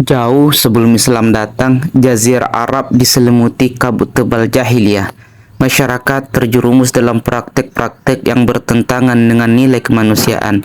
Jauh sebelum Islam datang, Jazirah Arab diselimuti kabut tebal jahiliyah. Masyarakat terjerumus dalam praktek-praktek yang bertentangan dengan nilai kemanusiaan.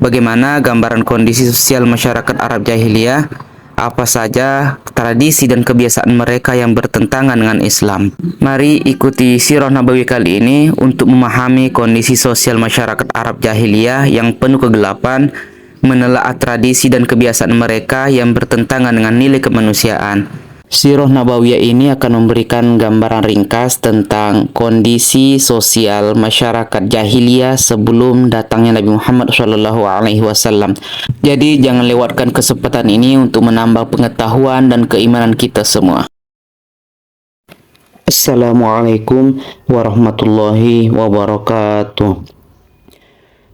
Bagaimana gambaran kondisi sosial masyarakat Arab jahiliyah? Apa saja tradisi dan kebiasaan mereka yang bertentangan dengan Islam? Mari ikuti Sirah Nabawi kali ini untuk memahami kondisi sosial masyarakat Arab jahiliyah yang penuh kegelapan, menelaah tradisi dan kebiasaan mereka yang bertentangan dengan nilai kemanusiaan. Sirah Nabawiyah ini akan memberikan gambaran ringkas tentang kondisi sosial masyarakat jahiliyah sebelum datangnya Nabi Muhammad SAW. Jadi jangan lewatkan kesempatan ini untuk menambah pengetahuan dan keimanan kita semua. Assalamualaikum warahmatullahi wabarakatuh.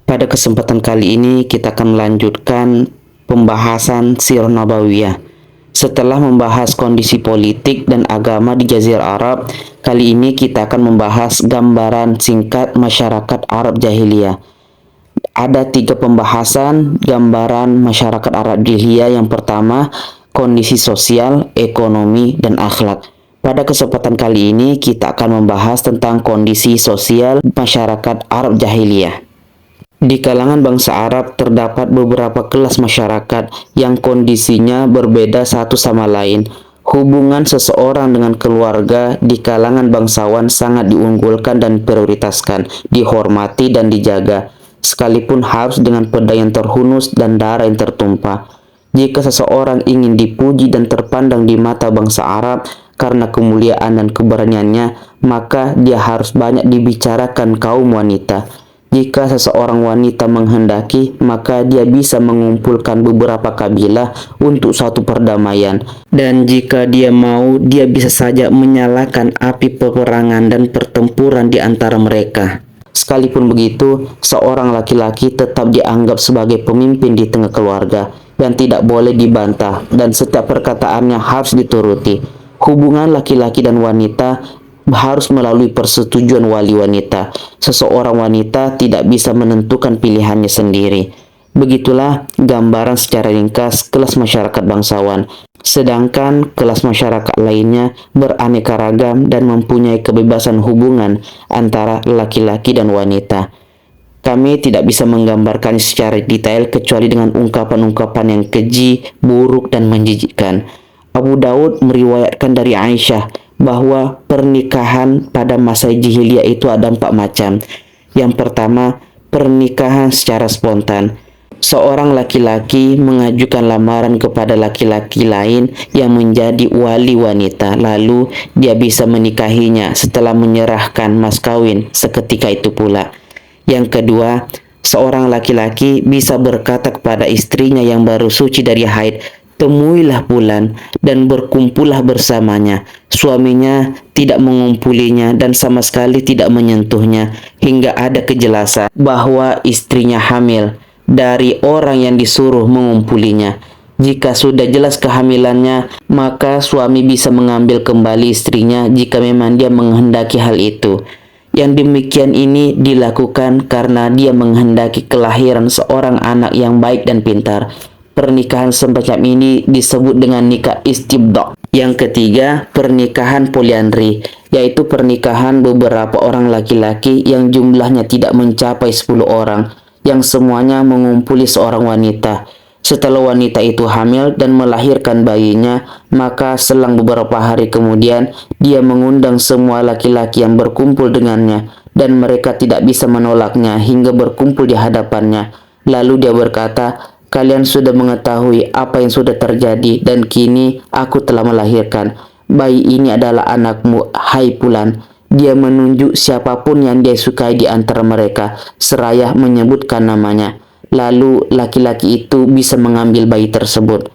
Pada kesempatan kali ini kita akan melanjutkan pembahasan Sirah Nabawiyah. Setelah membahas kondisi politik dan agama di Jazirah Arab, kali ini kita akan membahas gambaran singkat masyarakat Arab jahiliyah. Ada 3 pembahasan gambaran masyarakat Arab jahiliyah. Yang pertama, kondisi sosial, ekonomi, dan akhlak. Pada kesempatan kali ini kita akan membahas tentang kondisi sosial masyarakat Arab jahiliyah. Di kalangan bangsa Arab terdapat beberapa kelas masyarakat yang kondisinya berbeda satu sama lain. Hubungan seseorang dengan keluarga di kalangan bangsawan sangat diunggulkan dan prioritaskan, dihormati dan dijaga, sekalipun harus dengan pedang yang terhunus dan darah yang tertumpah. Jika seseorang ingin dipuji dan terpandang di mata bangsa Arab karena kemuliaan dan keberaniannya, maka dia harus banyak dibicarakan kaum wanita. Jika seseorang wanita menghendaki, maka dia bisa mengumpulkan beberapa kabilah untuk suatu perdamaian. Dan jika dia mau, dia bisa saja menyalakan api peperangan dan pertempuran di antara mereka. Sekalipun begitu, seorang laki-laki tetap dianggap sebagai pemimpin di tengah keluarga dan tidak boleh dibantah, dan setiap perkataannya harus dituruti. Hubungan laki-laki dan wanita harus melalui persetujuan wali wanita. Seseorang wanita tidak bisa menentukan pilihannya sendiri. Begitulah gambaran secara ringkas kelas masyarakat bangsawan. Sedangkan kelas masyarakat lainnya beraneka ragam dan mempunyai kebebasan hubungan antara laki-laki dan wanita. Kami tidak bisa menggambarkannya secara detail kecuali dengan ungkapan-ungkapan yang keji, buruk, dan menjijikkan. Abu Daud meriwayatkan dari Aisyah bahwa pernikahan pada masa jahiliyah itu ada 4 macam. Yang pertama, pernikahan secara spontan. Seorang laki-laki mengajukan lamaran kepada laki-laki lain yang menjadi wali wanita, lalu dia bisa menikahinya setelah menyerahkan mas kawin seketika itu pula. Yang kedua, seorang laki-laki bisa berkata kepada istrinya yang baru suci dari haid, "Temuilah bulan dan berkumpullah bersamanya." Suaminya tidak mengumpulinya dan sama sekali tidak menyentuhnya hingga ada kejelasan bahwa istrinya hamil dari orang yang disuruh mengumpulinya. Jika sudah jelas kehamilannya, maka suami bisa mengambil kembali istrinya jika memang dia menghendaki hal itu. Yang demikian ini dilakukan karena dia menghendaki kelahiran seorang anak yang baik dan pintar. Pernikahan semacam ini disebut dengan nikah istibdok. Yang ketiga, pernikahan poliandri, yaitu pernikahan beberapa orang laki-laki yang jumlahnya tidak mencapai 10 orang, yang semuanya mengumpuli seorang wanita. Setelah wanita itu hamil dan melahirkan bayinya, maka selang beberapa hari kemudian, dia mengundang semua laki-laki yang berkumpul dengannya, dan mereka tidak bisa menolaknya hingga berkumpul di hadapannya. Lalu dia berkata, "Kalian sudah mengetahui apa yang sudah terjadi dan kini aku telah melahirkan. Bayi ini adalah anakmu, hai Fulan." Dia menunjuk siapapun yang dia sukai di antara mereka, seraya menyebutkan namanya. Lalu laki-laki itu bisa mengambil bayi tersebut.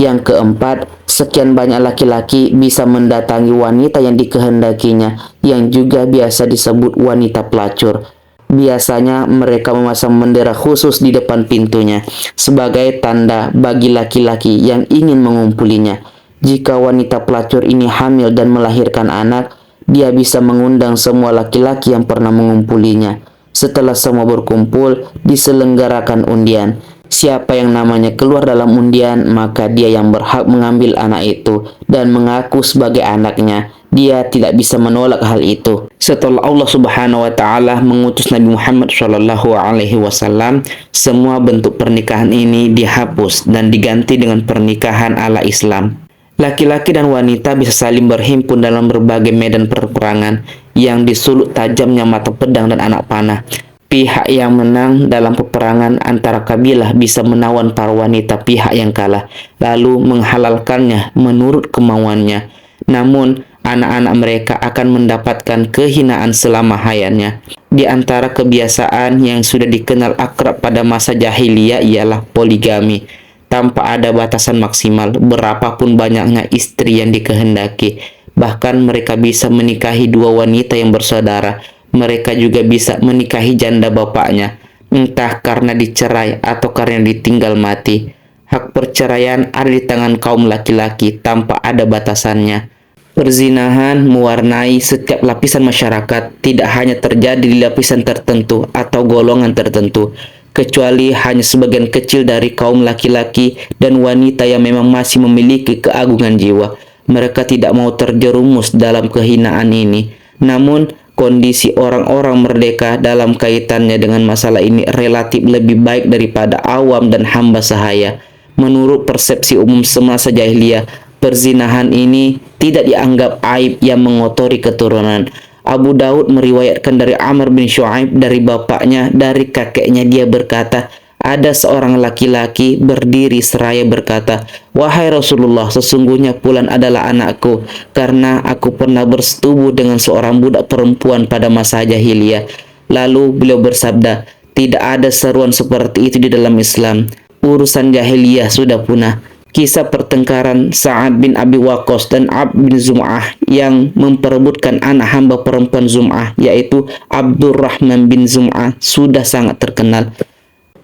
Yang keempat, sekian banyak laki-laki bisa mendatangi wanita yang dikehendakinya, yang juga biasa disebut wanita pelacur. Biasanya mereka memasang bendera khusus di depan pintunya sebagai tanda bagi laki-laki yang ingin mengumpulinya. Jika wanita pelacur ini hamil dan melahirkan anak, dia bisa mengundang semua laki-laki yang pernah mengumpulinya. Setelah semua berkumpul, diselenggarakan undian. Siapa yang namanya keluar dalam undian, maka dia yang berhak mengambil anak itu dan mengaku sebagai anaknya. Dia tidak bisa menolak hal itu. Setelah Allah Subhanahu wa taala mengutus Nabi Muhammad Shallallahu alaihi wasallam, semua bentuk pernikahan ini dihapus dan diganti dengan pernikahan ala Islam. Laki-laki dan wanita bisa saling berhimpun dalam berbagai medan perperangan yang disulut tajamnya mata pedang dan anak panah. Pihak yang menang dalam peperangan antara kabilah bisa menawan para wanita pihak yang kalah, lalu menghalalkannya menurut kemauannya. Namun, anak-anak mereka akan mendapatkan kehinaan selama hayatnya. Di antara kebiasaan yang sudah dikenal akrab pada masa jahiliyah ialah poligami, tanpa ada batasan maksimal berapapun banyaknya istri yang dikehendaki. Bahkan mereka bisa menikahi dua wanita yang bersaudara. Mereka juga bisa menikahi janda bapaknya, entah karena dicerai atau karena ditinggal mati. Hak perceraian ada di tangan kaum laki-laki tanpa ada batasannya. Perzinahan mewarnai setiap lapisan masyarakat, tidak hanya terjadi di lapisan tertentu atau golongan tertentu, kecuali hanya sebagian kecil dari kaum laki-laki dan wanita yang memang masih memiliki keagungan jiwa. Mereka tidak mau terjerumus dalam kehinaan ini. Namun, kondisi orang-orang merdeka dalam kaitannya dengan masalah ini relatif lebih baik daripada awam dan hamba sahaya. Menurut persepsi umum semasa jahiliyah, perzinahan ini tidak dianggap aib yang mengotori keturunan. Abu Daud meriwayatkan dari Amr bin Shu'aib dari bapaknya, dari kakeknya, dia berkata, ada seorang laki-laki berdiri seraya berkata, "Wahai Rasulullah, sesungguhnya Fulan adalah anakku, karena aku pernah bersetubuh dengan seorang budak perempuan pada masa jahiliyah." Lalu beliau bersabda, "Tidak ada seruan seperti itu di dalam Islam. Urusan jahiliyah sudah punah." Kisah pertengkaran Sa'ad bin Abi Waqqas dan Abd bin Zum'ah yang memperebutkan anak hamba perempuan Zum'ah, yaitu Abdurrahman bin Zum'ah, sudah sangat terkenal.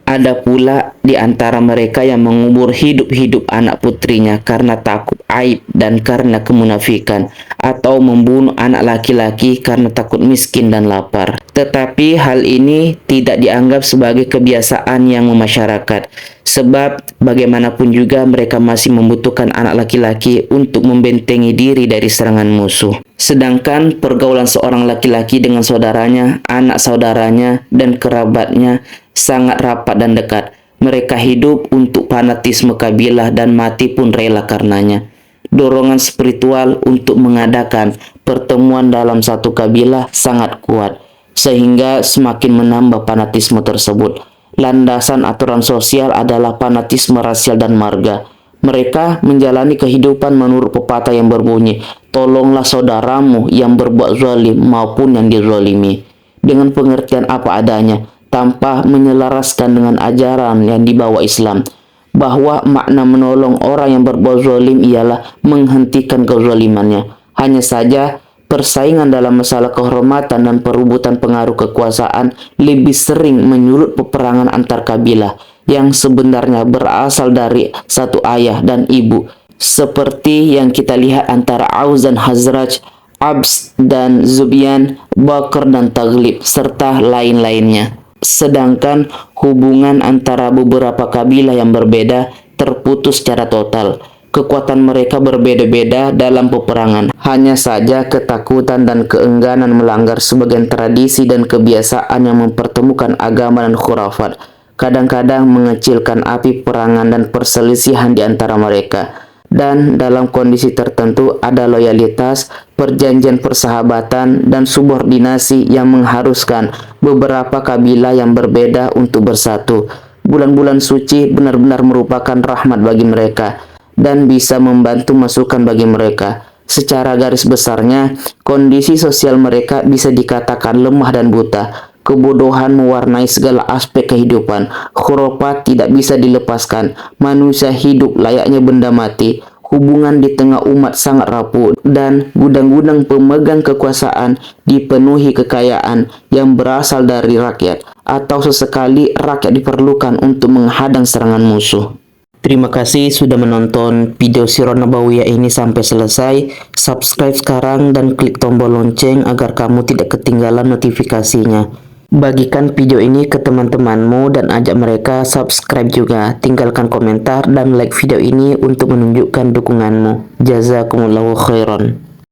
Ada pula di antara mereka yang mengubur hidup-hidup anak putrinya karena takut aib dan karena kemunafikan, atau membunuh anak laki-laki karena takut miskin dan lapar. Tetapi hal ini tidak dianggap sebagai kebiasaan yang memasyarakat, sebab bagaimanapun juga mereka masih membutuhkan anak laki-laki untuk membentengi diri dari serangan musuh. Sedangkan pergaulan seorang laki-laki dengan saudaranya, anak saudaranya, dan kerabatnya sangat rapat dan dekat. Mereka hidup untuk fanatisme kabilah dan mati pun rela karenanya. Dorongan spiritual untuk mengadakan pertemuan dalam satu kabilah sangat kuat, sehingga semakin menambah fanatisme tersebut. Landasan aturan sosial adalah fanatisme rasial dan marga. Mereka menjalani kehidupan menurut pepatah yang berbunyi, "Tolonglah saudaramu yang berbuat zalim maupun yang dizalimi," dengan pengertian apa adanya, tanpa menyelaraskan dengan ajaran yang dibawa Islam, bahwa makna menolong orang yang berbuat zalim ialah menghentikan kezalimannya. Hanya saja, persaingan dalam masalah kehormatan dan perebutan pengaruh kekuasaan lebih sering menyulut peperangan antar kabilah yang sebenarnya berasal dari satu ayah dan ibu, seperti yang kita lihat antara Aus dan Hazraj, Abs dan Zubyan, Bakr dan Taghlib, serta lain-lainnya. Sedangkan hubungan antara beberapa kabilah yang berbeda terputus secara total. Kekuatan mereka berbeda-beda dalam peperangan. Hanya saja ketakutan dan keengganan melanggar sebagian tradisi dan kebiasaan yang mempertemukan agama dan khurafat kadang-kadang mengecilkan api perangan dan perselisihan di antara mereka. Dan dalam kondisi tertentu ada loyalitas, perjanjian persahabatan, dan subordinasi yang mengharuskan beberapa kabilah yang berbeda untuk bersatu. Bulan-bulan suci benar-benar merupakan rahmat bagi mereka dan bisa membantu masukan bagi mereka. Secara garis besarnya, kondisi sosial mereka bisa dikatakan lemah dan buta. Kebodohan mewarnai segala aspek kehidupan. Khurafat tidak bisa dilepaskan. Manusia hidup layaknya benda mati. Hubungan di tengah umat sangat rapuh dan gudang-gudang pemegang kekuasaan dipenuhi kekayaan yang berasal dari rakyat, atau sesekali rakyat diperlukan untuk menghadang serangan musuh. Terima kasih sudah menonton video Sirah Nabawiyah ini sampai selesai. Subscribe sekarang dan klik tombol lonceng agar kamu tidak ketinggalan notifikasinya. Bagikan video ini ke teman-temanmu dan ajak mereka subscribe juga. Tinggalkan komentar dan like video ini untuk menunjukkan dukunganmu. Jazakumullahu khairan.